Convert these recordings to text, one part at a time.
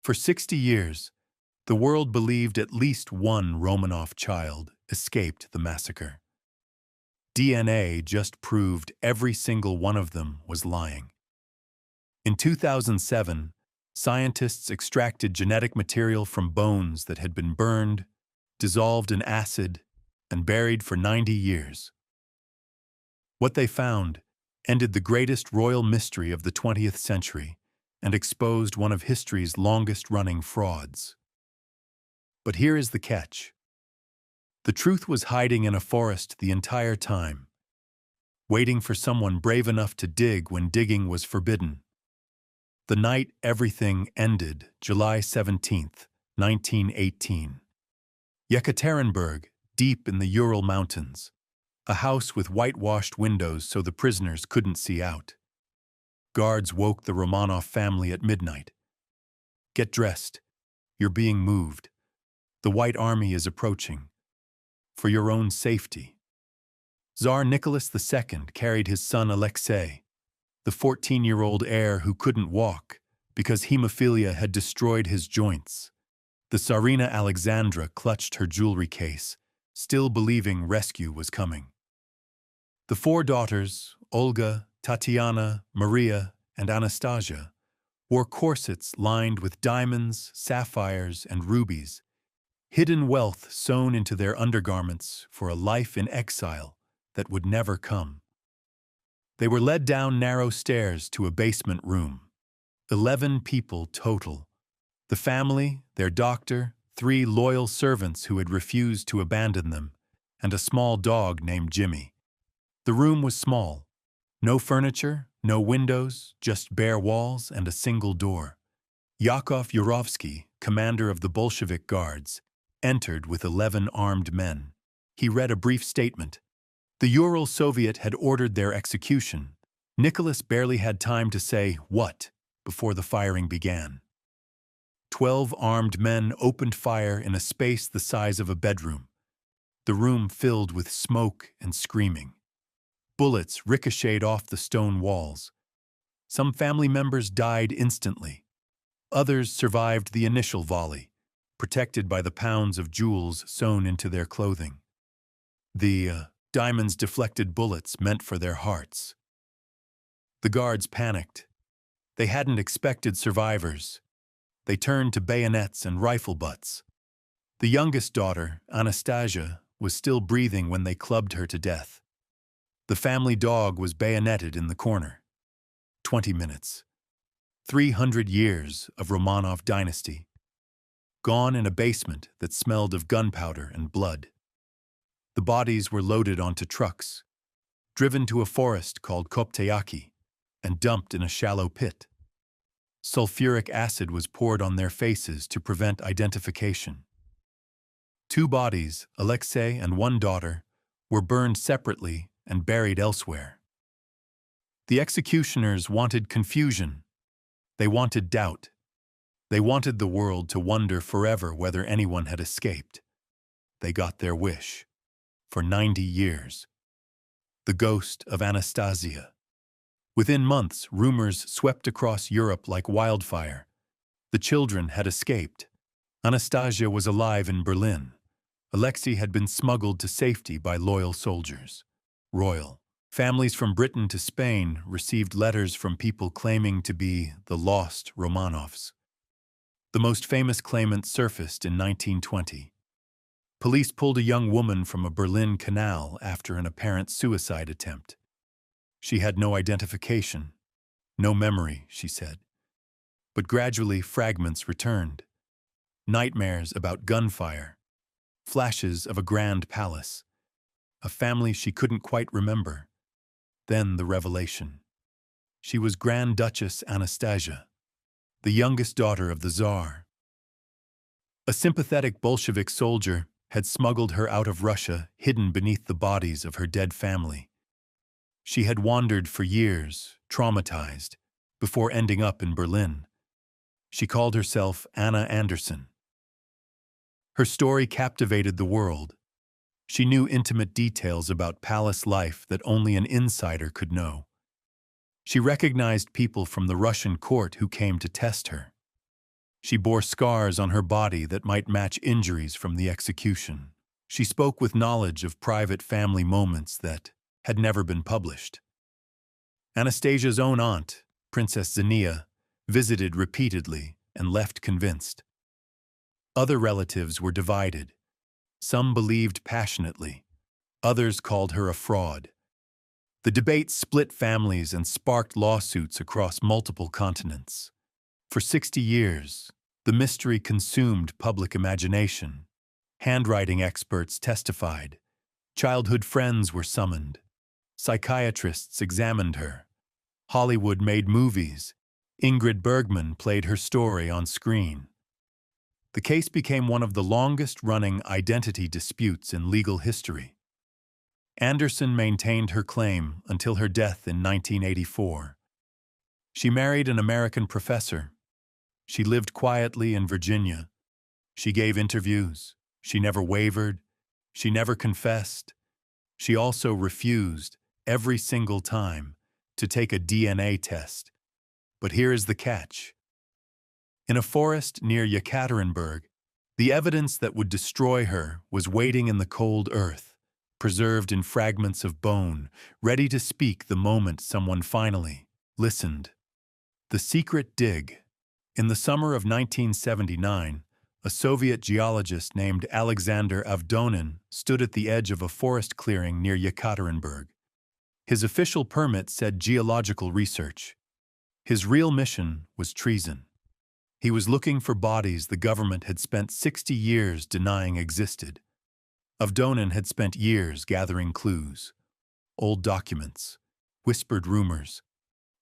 For 60 years, the world believed at least one Romanov child escaped the massacre. DNA just proved every single one of them was lying. In 2007, scientists extracted genetic material from bones that had been burned, dissolved in acid, and buried for 90 years. What they found ended the greatest royal mystery of the 20th century and exposed one of history's longest-running frauds. But here is the catch. The truth was hiding in a forest the entire time, waiting for someone brave enough to dig when digging was forbidden. The night everything ended, July 17, 1918. Yekaterinburg, deep in the Ural Mountains. A house with whitewashed windows so the prisoners couldn't see out. Guards woke the Romanov family at midnight. "Get dressed. You're being moved. The White Army is approaching. For your own safety." Tsar Nicholas II carried his son Alexei, the 14-year-old heir who couldn't walk because hemophilia had destroyed his joints. The Tsarina Alexandra clutched her jewelry case, still believing rescue was coming. The four daughters, Olga, Tatiana, Maria, and Anastasia, wore corsets lined with diamonds, sapphires, and rubies, hidden wealth sewn into their undergarments for a life in exile that would never come. They were led down narrow stairs to a basement room. 11 people total. The family, their doctor, 3 loyal servants who had refused to abandon them, and a small dog named Jimmy. The room was small. No furniture, no windows, just bare walls and a single door. Yakov Yurovsky, commander of the Bolshevik Guards, entered with 11 armed men. He read a brief statement. The Ural Soviet had ordered their execution. Nicholas barely had time to say, "What?" before the firing began. 12 armed men opened fire in a space the size of a bedroom. The room filled with smoke and screaming. Bullets ricocheted off the stone walls. Some family members died instantly. Others survived the initial volley, protected by the pounds of jewels sewn into their clothing. The diamonds deflected bullets meant for their hearts. The guards panicked. They hadn't expected survivors. They turned to bayonets and rifle butts. The youngest daughter, Anastasia, was still breathing when they clubbed her to death. The family dog was bayoneted in the corner. 20 minutes. 300 years of Romanov dynasty. Gone in a basement that smelled of gunpowder and blood. The bodies were loaded onto trucks, driven to a forest called Koptayaki, and dumped in a shallow pit. Sulfuric acid was poured on their faces to prevent identification. 2 bodies, Alexei and 1 daughter, were burned separately and buried elsewhere. The executioners wanted confusion. They wanted doubt. They wanted the world to wonder forever whether anyone had escaped. They got their wish. For 90 years. The ghost of Anastasia. Within months, rumors swept across Europe like wildfire. The children had escaped. Anastasia was alive in Berlin. Alexei had been smuggled to safety by loyal soldiers. Royal. Families from Britain to Spain received letters from people claiming to be the lost Romanovs. The most famous claimant surfaced in 1920. Police pulled a young woman from a Berlin canal after an apparent suicide attempt. She had no identification, no memory, she said. But gradually fragments returned. Nightmares about gunfire, flashes of a grand palace, a family she couldn't quite remember. Then the revelation. She was Grand Duchess Anastasia, the youngest daughter of the Tsar. A sympathetic Bolshevik soldier had smuggled her out of Russia, hidden beneath the bodies of her dead family. She had wandered for years, traumatized, before ending up in Berlin. She called herself Anna Anderson. Her story captivated the world. She knew intimate details about palace life that only an insider could know. She recognized people from the Russian court who came to test her. She bore scars on her body that might match injuries from the execution. She spoke with knowledge of private family moments that had never been published. Anastasia's own aunt, Princess Xenia, visited repeatedly and left convinced. Other relatives were divided. Some believed passionately. Others called her a fraud. The debate split families and sparked lawsuits across multiple continents. For 60 years, the mystery consumed public imagination. Handwriting experts testified. Childhood friends were summoned. Psychiatrists examined her. Hollywood made movies. Ingrid Bergman played her story on screen. The case became one of the longest-running identity disputes in legal history. Anderson maintained her claim until her death in 1984. She married an American professor. She lived quietly in Virginia. She gave interviews. She never wavered. She never confessed. She also refused, every single time, to take a DNA test. But here is the catch. In a forest near Yekaterinburg, the evidence that would destroy her was waiting in the cold earth, preserved in fragments of bone, ready to speak the moment someone finally listened. The secret dig. In the summer of 1979, a Soviet geologist named Alexander Avdonin stood at the edge of a forest clearing near Yekaterinburg. His official permit said geological research. His real mission was treason. He was looking for bodies the government had spent 60 years denying existed. Avdonin had spent years gathering clues, old documents, whispered rumors,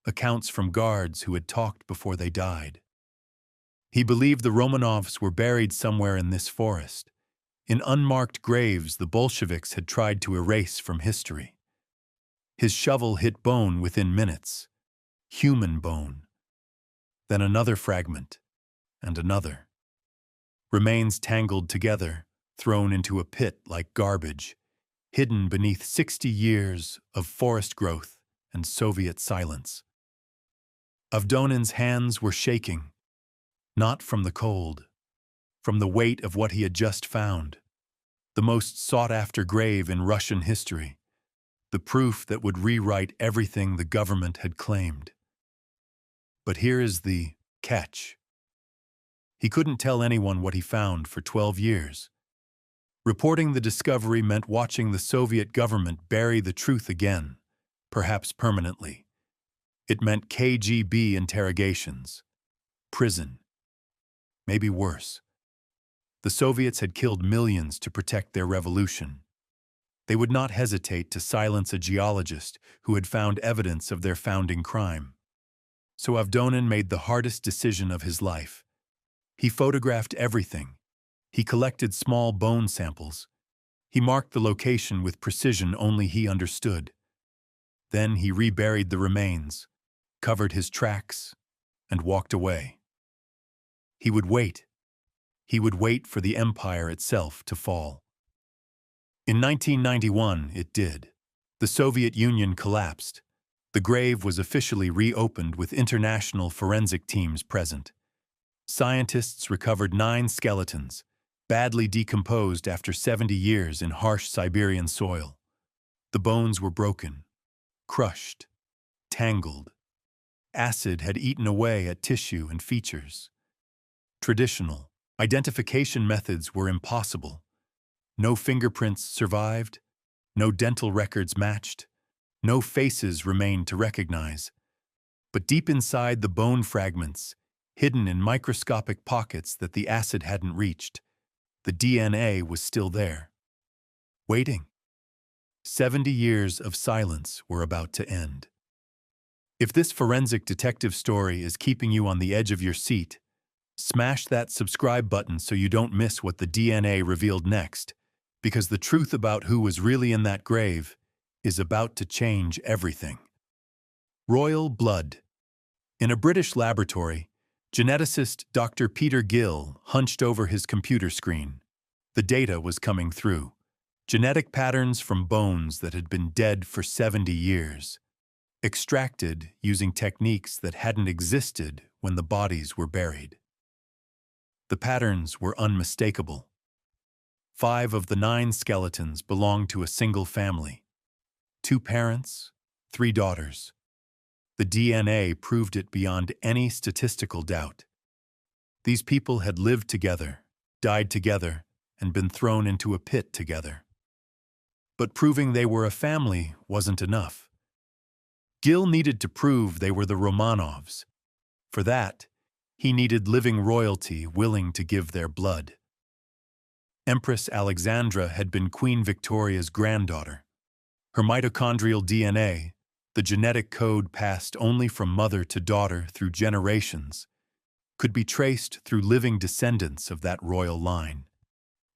accounts from guards who had talked before they died. He believed the Romanovs were buried somewhere in this forest, in unmarked graves the Bolsheviks had tried to erase from history. His shovel hit bone within minutes, human bone. Then another fragment, and another. Remains tangled together, thrown into a pit like garbage, hidden beneath 60 years of forest growth and Soviet silence. Avdonin's hands were shaking, not from the cold, from the weight of what he had just found, the most sought-after grave in Russian history, the proof that would rewrite everything the government had claimed. But here is the catch. He couldn't tell anyone what he found for 12 years. Reporting the discovery meant watching the Soviet government bury the truth again, perhaps permanently. It meant KGB interrogations, prison, maybe worse. The Soviets had killed millions to protect their revolution. They would not hesitate to silence a geologist who had found evidence of their founding crime. So Avdonin made the hardest decision of his life. He photographed everything. He collected small bone samples. He marked the location with precision only he understood. Then he reburied the remains, covered his tracks, and walked away. He would wait. He would wait for the empire itself to fall. In 1991, it did. The Soviet Union collapsed. The grave was officially reopened with international forensic teams present. Scientists recovered 9 skeletons, badly decomposed after 70 years in harsh Siberian soil. The bones were broken, crushed, tangled. Acid had eaten away at tissue and features. Traditional identification methods were impossible. No fingerprints survived, no dental records matched, no faces remained to recognize. But deep inside the bone fragments, hidden in microscopic pockets that the acid hadn't reached, the DNA was still there, waiting. 70 years of silence were about to end. If this forensic detective story is keeping you on the edge of your seat, smash that subscribe button so you don't miss what the DNA revealed next, because the truth about who was really in that grave is about to change everything. Royal blood. In a British laboratory, geneticist Dr. Peter Gill hunched over his computer screen. The data was coming through. Genetic patterns from bones that had been dead for 70 years, extracted using techniques that hadn't existed when the bodies were buried. The patterns were unmistakable. 5 of the 9 skeletons belonged to a single family. 2 parents, 3 daughters. The DNA proved it beyond any statistical doubt. These people had lived together, died together, and been thrown into a pit together. But proving they were a family wasn't enough. Gil needed to prove they were the Romanovs. For that, he needed living royalty willing to give their blood. Empress Alexandra had been Queen Victoria's granddaughter. Her mitochondrial DNA, the genetic code passed only from mother to daughter through generations, could be traced through living descendants of that royal line.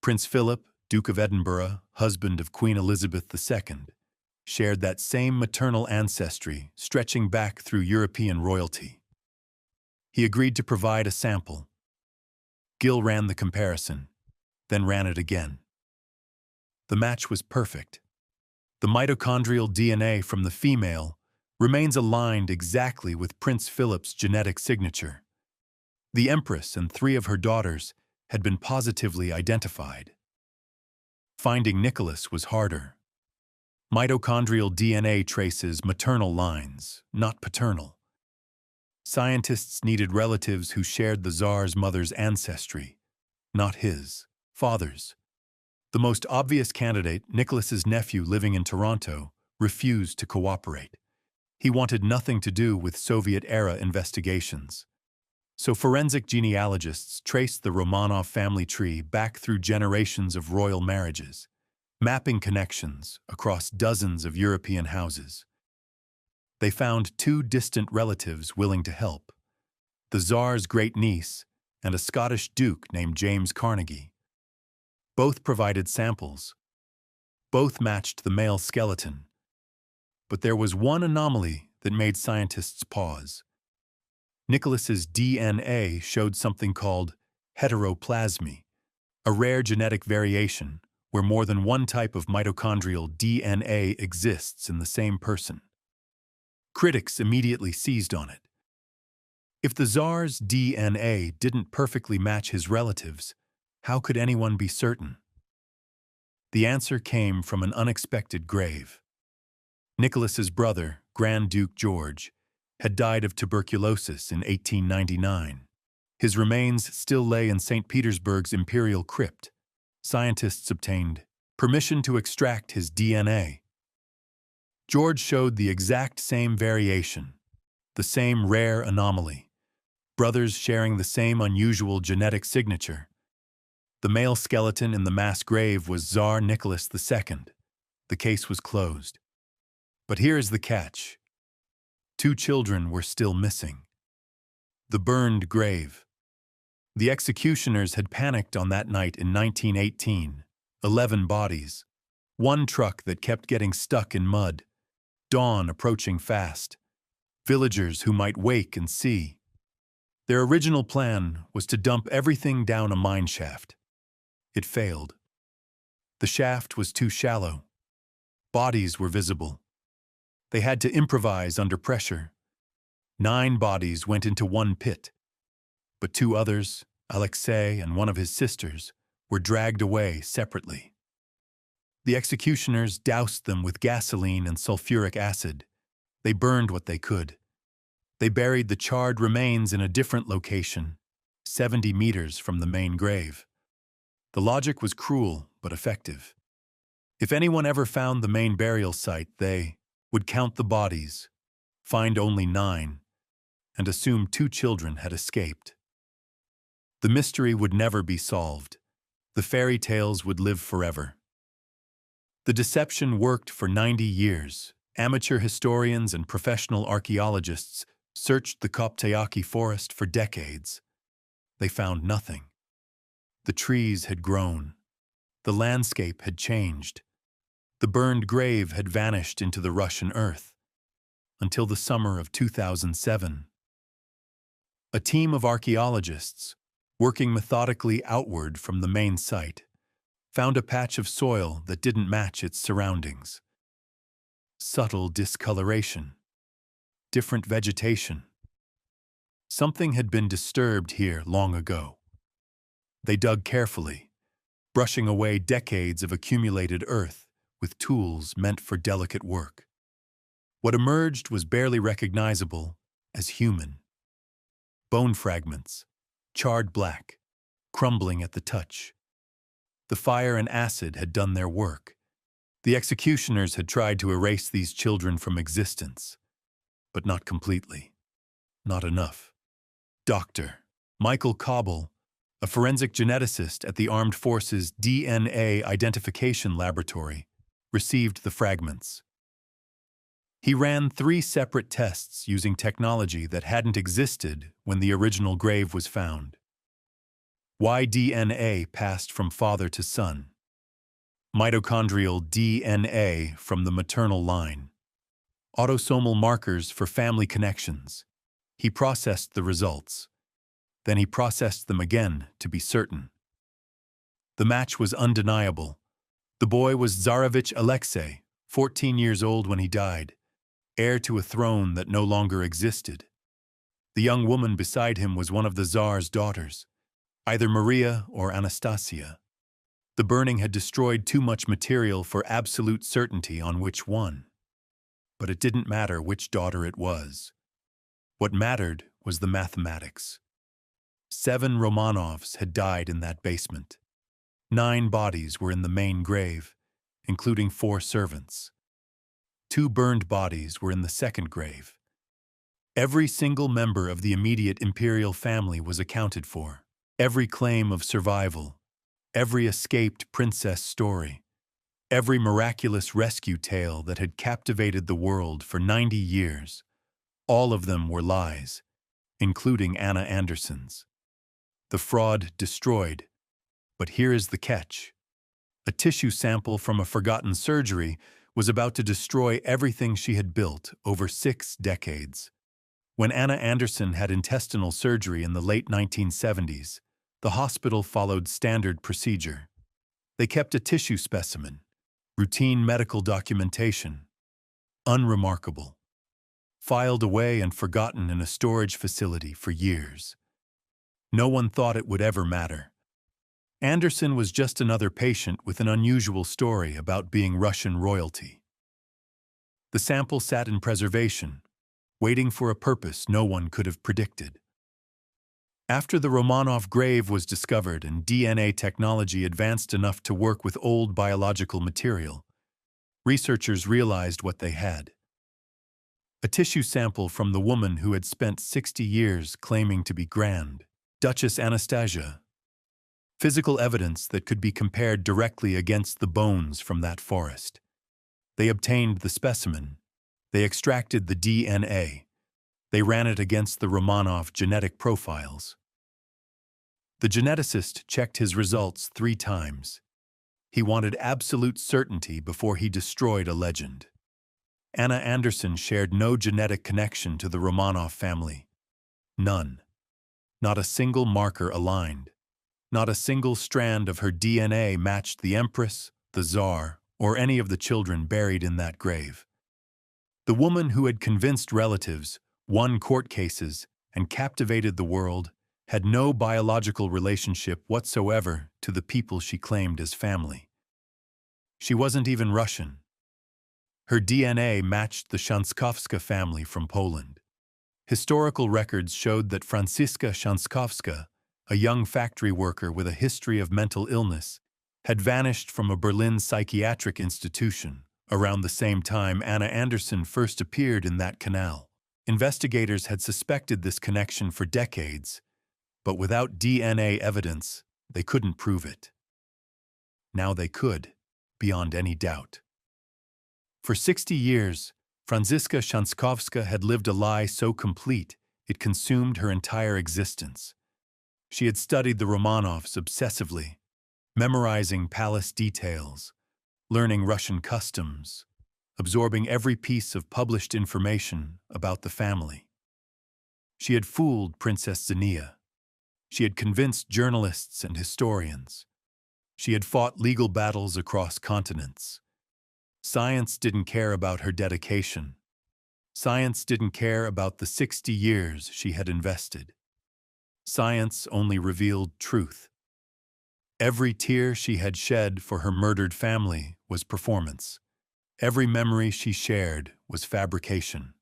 Prince Philip, Duke of Edinburgh, husband of Queen Elizabeth II, shared that same maternal ancestry stretching back through European royalty. He agreed to provide a sample. Gil ran the comparison, then ran it again. The match was perfect. The mitochondrial DNA from the female remains aligned exactly with Prince Philip's genetic signature. The Empress and 3 of her daughters had been positively identified. Finding Nicholas was harder. Mitochondrial DNA traces maternal lines, not paternal. Scientists needed relatives who shared the Tsar's mother's ancestry, not his, father's. The most obvious candidate, Nicholas's nephew living in Toronto, refused to cooperate. He wanted nothing to do with Soviet-era investigations. So forensic genealogists traced the Romanov family tree back through generations of royal marriages, mapping connections across dozens of European houses. They found 2 distant relatives willing to help, the Tsar's great-niece and a Scottish duke named James Carnegie. Both provided samples. Both matched the male skeleton. But there was one anomaly that made scientists pause. Nicholas's DNA showed something called heteroplasmy, a rare genetic variation where more than one type of mitochondrial DNA exists in the same person. Critics immediately seized on it. If the Tsar's DNA didn't perfectly match his relatives, how could anyone be certain? The answer came from an unexpected grave. Nicholas's brother, Grand Duke George, had died of tuberculosis in 1899. His remains still lay in St. Petersburg's imperial crypt. Scientists obtained permission to extract his DNA. George showed the exact same variation, the same rare anomaly, brothers sharing the same unusual genetic signature. The male skeleton in the mass grave was Tsar Nicholas II. The case was closed. But here is the catch. 2 children were still missing. The burned grave. The executioners had panicked on that night in 1918. 11 bodies. 1 truck that kept getting stuck in mud. Dawn approaching fast. Villagers who might wake and see. Their original plan was to dump everything down a mine shaft. It failed. The shaft was too shallow. Bodies were visible. They had to improvise under pressure. 9 bodies went into one pit, but 2 others, Alexei and one of his sisters, were dragged away separately. The executioners doused them with gasoline and sulfuric acid. They burned what they could. They buried the charred remains in a different location, 70 meters from the main grave. The logic was cruel but effective. If anyone ever found the main burial site, they would count the bodies, find only 9, and assume 2 children had escaped. The mystery would never be solved. The fairy tales would live forever. The deception worked for 90 years. Amateur historians and professional archaeologists searched the Koptayaki forest for decades. They found nothing. The trees had grown. The landscape had changed. The burned grave had vanished into the Russian earth, until the summer of 2007. A team of archaeologists, working methodically outward from the main site, found a patch of soil that didn't match its surroundings. Subtle discoloration, different vegetation. Something had been disturbed here long ago. They dug carefully, brushing away decades of accumulated earth with tools meant for delicate work. What emerged was barely recognizable as human. Bone fragments, charred black, crumbling at the touch. The fire and acid had done their work. The executioners had tried to erase these children from existence, but not completely. Not enough. Dr. Michael Cobble, a forensic geneticist at the Armed Forces DNA Identification Laboratory, received the fragments. He ran 3 separate tests using technology that hadn't existed when the original grave was found. Why DNA passed from father to son. Mitochondrial DNA from the maternal line. Autosomal markers for family connections. He processed the results. Then he processed them again to be certain. The match was undeniable. The boy was Tsarevich Alexei, 14 years old when he died, heir to a throne that no longer existed. The young woman beside him was one of the Tsar's daughters, either Maria or Anastasia. The burning had destroyed too much material for absolute certainty on which one. But it didn't matter which daughter it was. What mattered was the mathematics. 7 Romanovs had died in that basement. 9 bodies were in the main grave, including 4 servants. 2 burned bodies were in the second grave. Every single member of the immediate imperial family was accounted for. Every claim of survival, every escaped princess story, every miraculous rescue tale that had captivated the world for 90 years, all of them were lies, including Anna Anderson's. The fraud destroyed, but here is the catch. A tissue sample from a forgotten surgery was about to destroy everything she had built over 6 decades. When Anna Anderson had intestinal surgery in the late 1970s, the hospital followed standard procedure. They kept a tissue specimen, routine medical documentation, unremarkable, filed away and forgotten in a storage facility for years. No one thought it would ever matter. Anderson was just another patient with an unusual story about being Russian royalty. The sample sat in preservation, waiting for a purpose no one could have predicted. After the Romanov grave was discovered and DNA technology advanced enough to work with old biological material, researchers realized what they had. A tissue sample from the woman who had spent 60 years claiming to be Grand Duchess Anastasia. Physical evidence that could be compared directly against the bones from that forest. They obtained the specimen. They extracted the DNA. They ran it against the Romanov genetic profiles. The geneticist checked his results 3 times. He wanted absolute certainty before he destroyed a legend. Anna Anderson shared no genetic connection to the Romanov family. None. Not a single marker aligned. Not a single strand of her DNA matched the Empress, the Tsar, or any of the children buried in that grave. The woman who had convinced relatives, won court cases, and captivated the world had no biological relationship whatsoever to the people she claimed as family. She wasn't even Russian. Her DNA matched the Shanskowska family from Poland. Historical records showed that Franciszka Shanskowska, a young factory worker with a history of mental illness, had vanished from a Berlin psychiatric institution around the same time Anna Anderson first appeared in that canal. Investigators had suspected this connection for decades, but without DNA evidence, they couldn't prove it. Now they could, beyond any doubt. For 60 years, Franciszka Shanskowska had lived a lie so complete it consumed her entire existence. She had studied the Romanovs obsessively, memorizing palace details, learning Russian customs, absorbing every piece of published information about the family. She had fooled Princess Xenia. She had convinced journalists and historians. She had fought legal battles across continents. Science didn't care about her dedication. Science didn't care about the 60 years she had invested. Science only revealed truth. Every tear she had shed for her murdered family was performance. Every memory she shared was fabrication.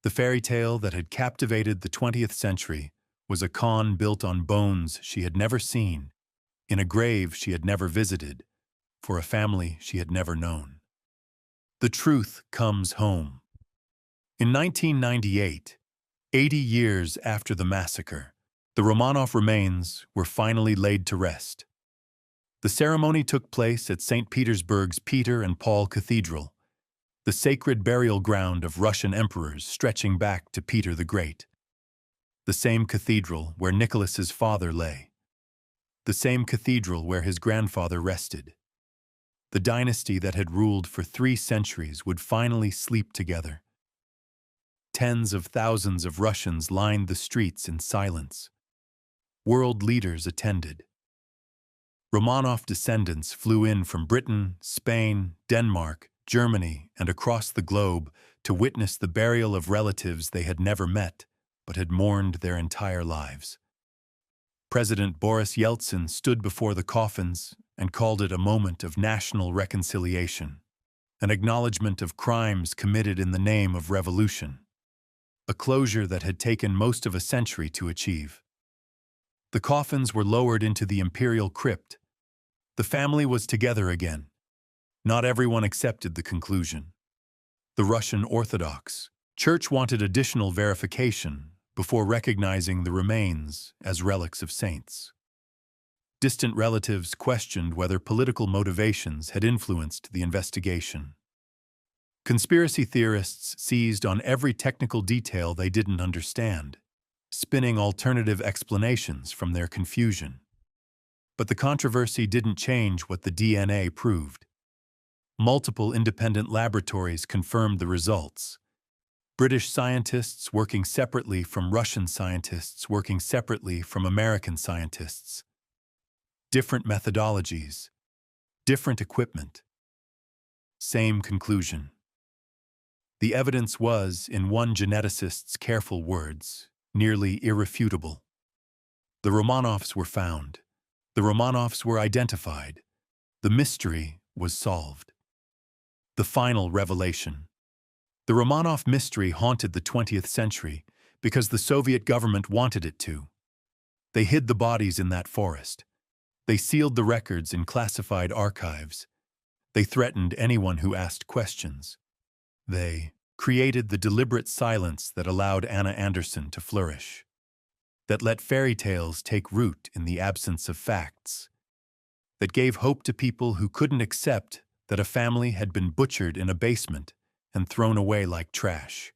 The fairy tale that had captivated the 20th century was a con built on bones she had never seen, in a grave she had never visited, for a family she had never known. The truth comes home. In 1998, 80 years after the massacre, the Romanov remains were finally laid to rest. The ceremony took place at St. Petersburg's Peter and Paul Cathedral, the sacred burial ground of Russian emperors stretching back to Peter the Great. The same cathedral where Nicholas's father lay. The same cathedral where his grandfather rested. The dynasty that had ruled for 3 centuries would finally sleep together. Tens of thousands of Russians lined the streets in silence. World leaders attended. Romanov descendants flew in from Britain, Spain, Denmark, Germany, and across the globe to witness the burial of relatives they had never met, but had mourned their entire lives. President Boris Yeltsin stood before the coffins and called it a moment of national reconciliation, an acknowledgement of crimes committed in the name of revolution, a closure that had taken most of a century to achieve. The coffins were lowered into the imperial crypt. The family was together again. Not everyone accepted the conclusion. The Russian Orthodox Church wanted additional verification before recognizing the remains as relics of saints. Distant relatives questioned whether political motivations had influenced the investigation. Conspiracy theorists seized on every technical detail they didn't understand, spinning alternative explanations from their confusion. But the controversy didn't change what the DNA proved. Multiple independent laboratories confirmed the results. British scientists working separately from Russian scientists working separately from American scientists. Different methodologies, different equipment. Same conclusion. The evidence was, in one geneticist's careful words, nearly irrefutable. The Romanovs were found. The Romanovs were identified. The mystery was solved. The final revelation. The Romanov mystery haunted the 20th century because the Soviet government wanted it to. They hid the bodies in that forest. They sealed the records in classified archives. They threatened anyone who asked questions. They created the deliberate silence that allowed Anna Anderson to flourish, that let fairy tales take root in the absence of facts, that gave hope to people who couldn't accept that a family had been butchered in a basement and thrown away like trash.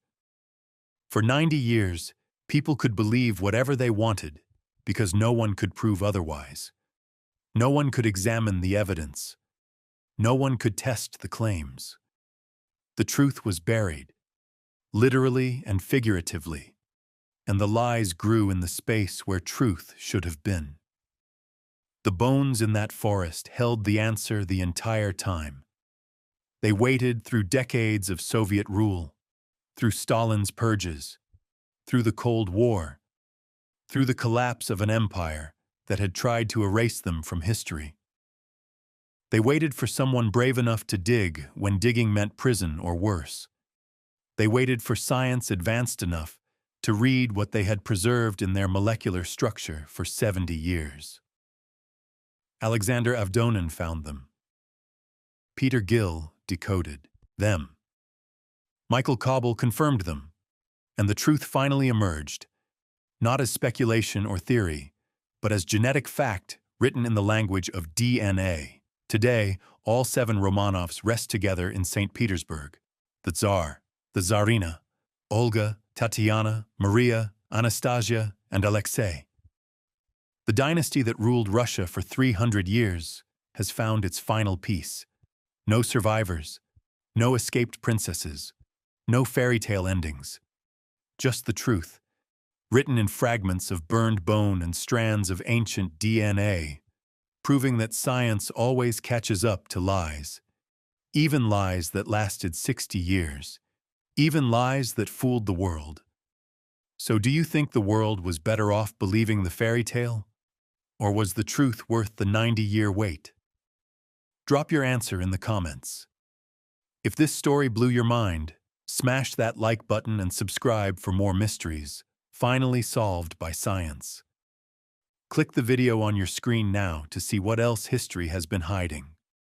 For 90 years, people could believe whatever they wanted because no one could prove otherwise. No one could examine the evidence. No one could test the claims. The truth was buried, literally and figuratively, and the lies grew in the space where truth should have been. The bones in that forest held the answer the entire time. They waited through decades of Soviet rule, through Stalin's purges, through the Cold War, through the collapse of an empire that had tried to erase them from history. They waited for someone brave enough to dig when digging meant prison or worse. They waited for science advanced enough to read what they had preserved in their molecular structure for 70 years. Alexander Avdonin found them. Peter Gill decoded them. Michael Cobble confirmed them, and the truth finally emerged, not as speculation or theory, but as genetic fact written in the language of DNA. Today, all 7 Romanovs rest together in St. Petersburg. The Tsar, the Tsarina, Olga, Tatiana, Maria, Anastasia, and Alexei. The dynasty that ruled Russia for 300 years has found its final peace. No survivors, no escaped princesses, no fairy tale endings. Just the truth, written in fragments of burned bone and strands of ancient DNA, proving that science always catches up to lies, even lies that lasted 60 years, even lies that fooled the world. So do you think the world was better off believing the fairy tale? Or was the truth worth the 90-year wait? Drop your answer in the comments. If this story blew your mind, smash that like button and subscribe for more mysteries, finally solved by science. Click the video on your screen now to see what else history has been hiding.